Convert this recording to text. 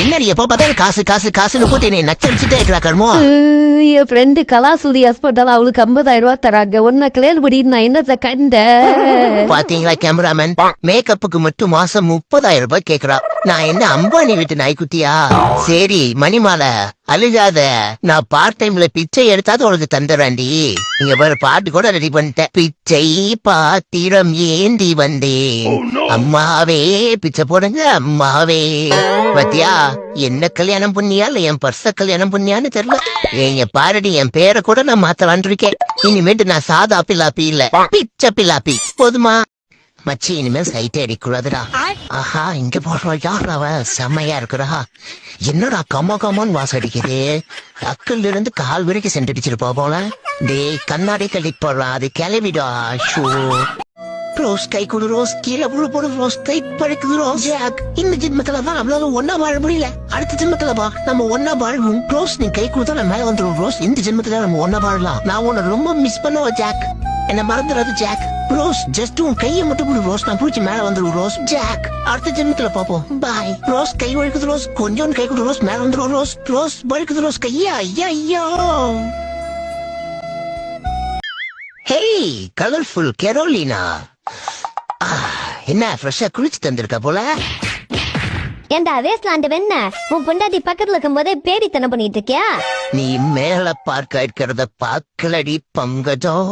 என்னடி எப்ப பார்த்தாலும் காசு காசு காசுன்னு போட்டு என்னை நச்சரிச்சுட்டே இருக்கிறா கர்மோ. என் ஃப்ரெண்டு கலாசூரி ஹாஸ்பிட்டல் அவளுக்கு 50,000 ரூபாய் தராங்க. ஒன்ன கல்யாணம் பண்ணி நான் என்னத்த கண்ட பாத்தீங்களா கேமராமேன், மேக்கப்புக்கு மட்டும் மாசம் 30,000 ரூபாய் கேக்குறா. நான் என்ன அம்பானி வீட்டு நாய்க்குட்டியா? சரி மணிமாலை அழுகாத, நான் பார்ட் டைம்ல பிச்சை எடுத்தாது உனக்கு தந்துடுறாண்டி. நீங்க வேற பாட்டு கூட ரெடி பண்ணிட்டேன். பிச்சை பாத்திரம் ஏந்தி வந்தேன், அம்மாவே பிச்சை போடுங்க அம்மாவே. பத்தியா என்ன கல்யாணம் பண்ணியா இல்ல என் பர்ச கல்யாணம் பண்ணியான்னு தெரியல. எங்க பாரடி என் பேரை கூட நான் மாத்தலான் இருக்கேன். இனிமேட்டு நான் சாதா பிலாப்பி இல்ல பிச்சை பிலாப்பி. போதுமா மச்சி, இனிமேல் சைட்டே அடிக்கூடாதுடா. ஆஹா, இங்க போடுறோம் யார் அவ செம்மையா இருக்குறா. என்னடா கம்மா கம்மான்னு வாசம் அடிக்குது. அக்கல்ல இருந்து கால் வரைக்கும் சென்றடிச்சிருப்பா போல. டேய் கண்ணாடி கழிட்டு போடுறான், அது கிளவிடா. ஷூ ரோஸ் கை கொடு ரோஸ், கீழே போடு ரோஸ், கை பழைக்குது ரோஸ். ஜாக், இந்த ஜென்மத்துலதான் நம்மளால ஒன்னா வாழ முடியல. அடுத்த ஜென்மத்துலப்பா நம்ம ஒன்னா வாழும் ரோஸ். நீ கை கொடுத்தா நான் மேல வந்துடும் ரோஸ். இந்த ஜென்மத்துல நம்ம ஒன்னா வாழலாம். நான் உன்னை ரொம்ப மிஸ் பண்ணுவேன் ஜாக், என்ன மறந்துடாது ஜாக். ரோஸ் ஜஸ்ட் உன் கையை மட்டும் கொடு ரோஸ், நான் பூச்சி மேல வந்துடும் ரோஸ். ஜாக், அடுத்த ஜென்மத்துல பாப்போம். பாய் ரோஸ். கை வழுக்குது ரோஸ், கொஞ்சம் கை கொடு ரோஸ், மேல வந்துடும் ரோஸ். ரோஸ் வழுக்குது ரோஸ் கையா. ஐயோ ஹேய் கலர்ஃபுல் கெரோலினா, என்ன ஃப்ரெஷ்ஷா குளிச்சு தந்திருக்க போல. ஏண்டா வேஸ்ட்லாண்ட் வெண்ண உன் பொண்டாட்டி பக்கத்துல இருக்கும் போதே பேடித்தனம் பண்ணிட்டு இருக்கியா? நீ மேல பார்க்க இருக்கிறத பாக்கலடி பங்கஜம்.